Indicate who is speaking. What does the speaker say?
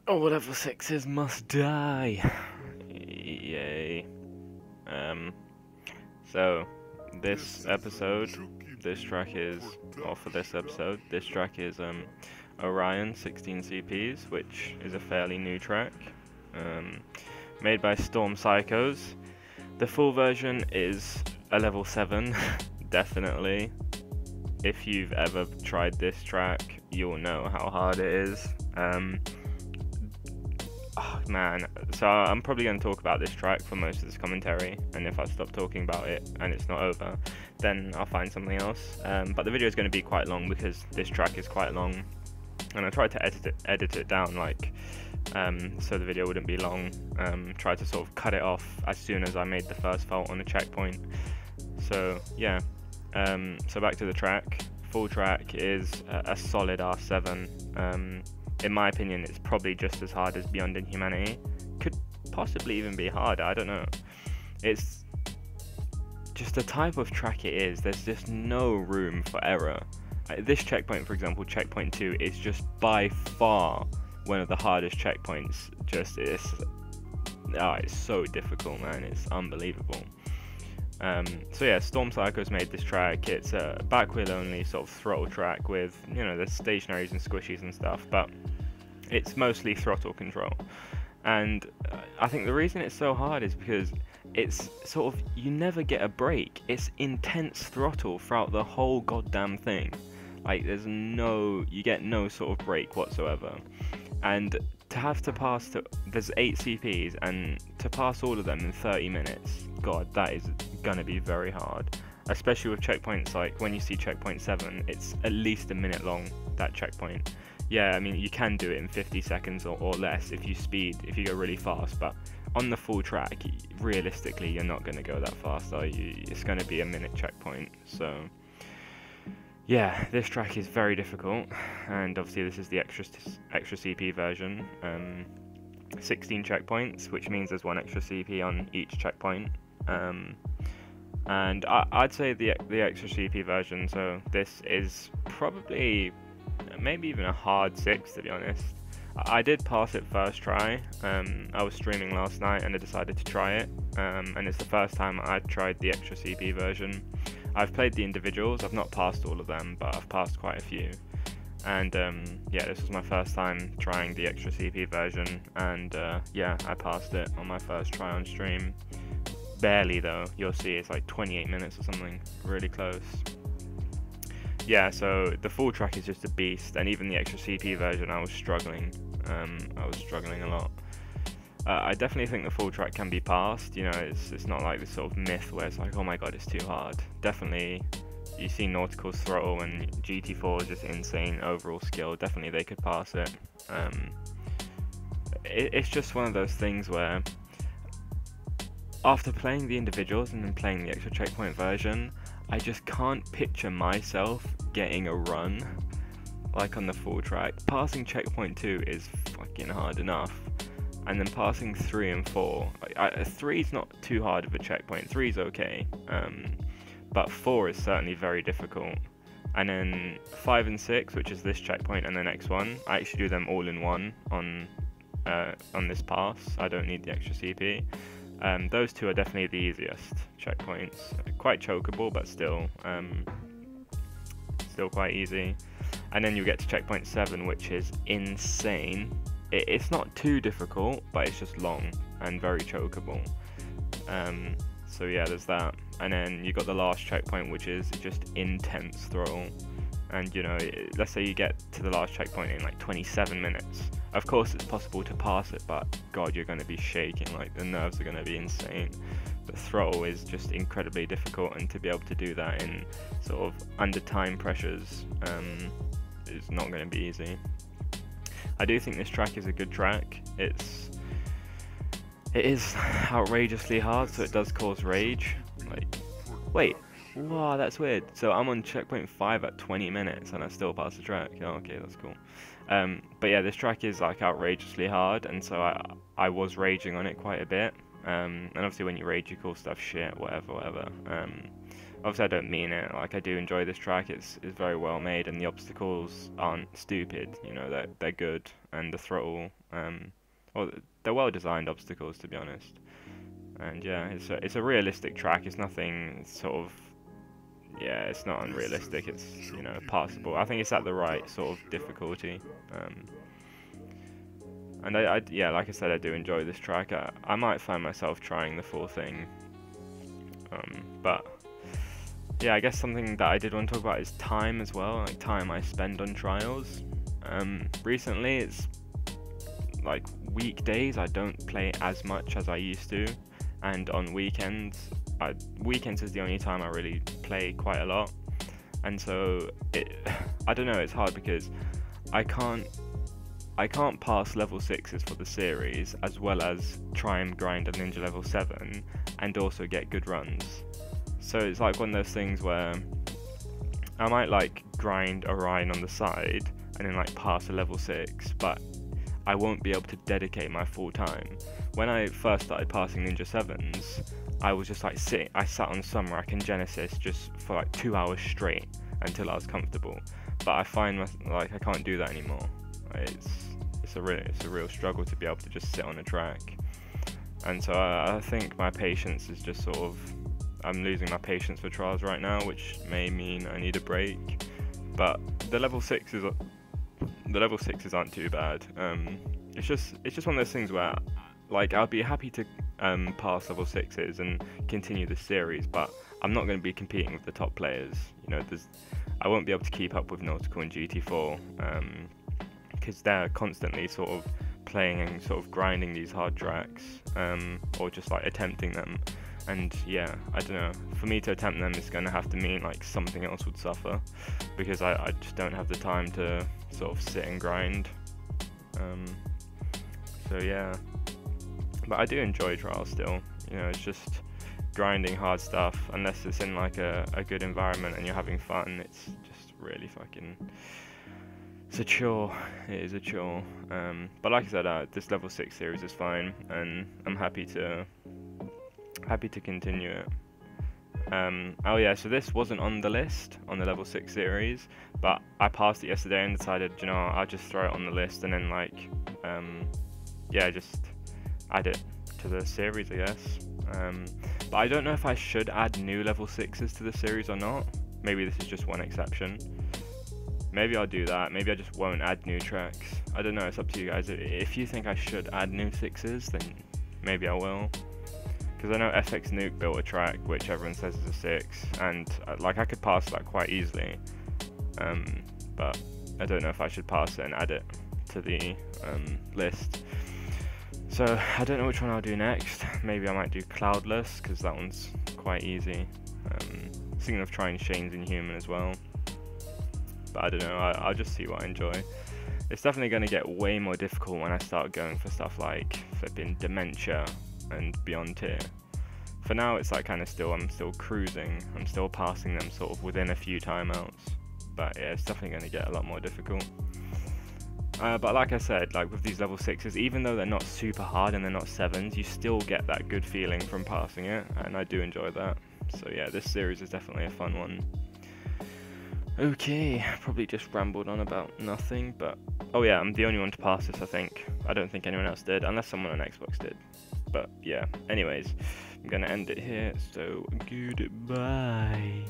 Speaker 1: All level 6s must die. Yay. So, this episode, this track is, or for this episode, this track is Orion 16 CPs, which is a fairly new track, made by Storm Psychos. The full version is a level 7, definitely. If you've ever tried this track, you'll know how hard it is. Oh, man, so I'm probably going to talk about this track for most of this commentary, and if I stop talking about it and it's not over, then I'll find something else. But the video is going to be quite long because this track is quite long, and I tried to edit it down so the video wouldn't be long. Tried to sort of cut it off as soon as I made the first fault on the checkpoint. So yeah, so back to the track. Full track is a solid R7. In my opinion, it's probably just as hard as Beyond Inhumanity. Could possibly even be harder, I don't know. It's just the type of track it is. There's just no room for error. This checkpoint, for example, checkpoint 2, is just by far one of the hardest checkpoints. It's so difficult, man. It's unbelievable. So yeah, Storm Psychos made this track. It's a backwheel only sort of throttle track with, you know, the stationaries and squishies and stuff, but it's mostly throttle control. And I think the reason it's so hard is because it's sort of, you never get a break. It's intense throttle throughout the whole goddamn thing. Like, you get no sort of break whatsoever. And to have to pass there's 8 CPs, and to pass all of them in 30 minutes, god, that is gonna be very hard. Especially with checkpoints, like when you see checkpoint 7, it's at least a minute long, that checkpoint. Yeah, I mean, you can do it in 50 seconds or less if you go really fast, but on the full track, realistically, you're not gonna go that fast, are you? It's gonna be a minute checkpoint, so yeah, this track is very difficult, and obviously this is the extra CP version. 16 checkpoints, which means there's 1 extra CP on each checkpoint. And I'd say the extra CP version, so this is probably maybe even a hard 6, to be honest. I did pass it first try. I was streaming last night and I decided to try it, and it's the first time I'd tried the extra CP version. I've played the individuals, I've not passed all of them, but I've passed quite a few. And yeah, this was my first time trying the extra CP version, and yeah, I passed it on my first try on stream. Barely though, you'll see it's like 28 minutes or something, really close. Yeah, so the full track is just a beast, and even the extra CP version I was struggling. A lot. I definitely think the full track can be passed. You know, it's not like this sort of myth where it's like, oh my god, it's too hard. Definitely, you see Nautical's throttle and GT4 is just insane overall skill. Definitely they could pass it. It's just one of those things where after playing the individuals and then playing the extra checkpoint version, I just can't picture myself getting a run like on the full track. Passing checkpoint 2 is fucking hard enough, and then passing 3 and 4, 3 is not too hard of a checkpoint. 3 is okay, but 4 is certainly very difficult. And then 5 and 6, which is this checkpoint and the next one, I actually do them all in one on this pass. I don't need the extra CP. Those 2 are definitely the easiest checkpoints. Quite chokeable, but still quite easy. And then you get to checkpoint 7, which is insane. It's not too difficult, but it's just long and very chokeable. So yeah, there's that. And then you got the last checkpoint, which is just intense throttle. And you know, let's say you get to the last checkpoint in like 27 minutes. Of course it's possible to pass it, but god, you're going to be shaking, like the nerves are going to be insane. The throttle is just incredibly difficult, and to be able to do that in sort of under time pressures is not going to be easy. I do think this track is a good track. It is outrageously hard, so it does cause rage. Like, wait, wow, that's weird. So I'm on checkpoint 5 at 20 minutes and I still pass the track. Oh, okay, that's cool. But yeah, this track is like outrageously hard, and so I was raging on it quite a bit. And obviously when you rage, you call stuff shit, whatever. obviously I don't mean it. Like, I do enjoy this track. It's very well made, and the obstacles aren't stupid. You know, they're good, and the throttle, well, they're well designed obstacles, to be honest. And yeah, it's a realistic track. It's nothing sort of, yeah, it's not unrealistic. It's, you know, passable. I think it's at the right sort of difficulty. And yeah, like I said, I do enjoy this track. I might find myself trying the full thing. But yeah, I guess something that I did want to talk about is time as well, like time I spend on trials. Recently, it's like weekdays I don't play as much as I used to, and on weekends, weekends is the only time I really play quite a lot. And so I don't know, it's hard because I can't pass level 6s for the series, as well as try and grind a ninja level 7 and also get good runs. So it's like one of those things where I might like grind Orion on the side and then like pass a level 6, but I won't be able to dedicate my full time. When I first started passing ninja 7s, I was just like I sat on Sumrak and Genesis just for like 2 hours straight until I was comfortable. But I find like I can't do that anymore. It's a real struggle to be able to just sit on a track. And so I think my patience is just sort of, I'm losing my patience for trials right now, which may mean I need a break. But the level 6s aren't too bad. It's just one of those things where, like, I'll be happy to pass level 6s and continue the series, but I'm not going to be competing with the top players. You know, I won't be able to keep up with Nautical and GT4 because they're constantly sort of playing and sort of grinding these hard tracks, or just like attempting them. And yeah, I don't know, for me to attempt them, it's going to have to mean like something else would suffer, because I just don't have the time to sort of sit and grind. So yeah, but I do enjoy trials still. You know, it's just grinding hard stuff, unless it's in like a good environment and you're having fun. It's just really fucking, it's a chore. It is a chore. But like I said, this level 6 series is fine, and I'm happy to continue it. Oh yeah, so this wasn't on the list on the level 6 series, but I passed it yesterday and decided, you know, I'll just throw it on the list and then like, yeah, just add it to the series, I guess. But I don't know if I should add new level 6s to the series or not. Maybe this is just one exception. Maybe I'll do that. Maybe I just won't add new tracks. I don't know, it's up to you guys. If you think I should add new 6s, then maybe I will. Because I know FX Nuke built a track which everyone says is a 6, and like I could pass that quite easily. But I don't know if I should pass it and add it to the list. So I don't know which one I'll do next. Maybe I might do Cloudless, because that one's quite easy. Thinking of trying Shayne's Inhuman as well. But I don't know, I'll just see what I enjoy. It's definitely going to get way more difficult when I start going for stuff like flipping Dementia and beyond tier. For now it's like I'm still cruising, I'm still passing them sort of within a few timeouts. But yeah, it's definitely going to get a lot more difficult. But like I said, like with these level 6s, even though they're not super hard and they're not 7s, you still get that good feeling from passing it, and I do enjoy that. So yeah, this series is definitely a fun one. Okay, probably just rambled on about nothing, but oh yeah, I'm the only one to pass this, I think. I don't think anyone else did, unless someone on Xbox did. But yeah, anyways, I'm gonna end it here, so goodbye.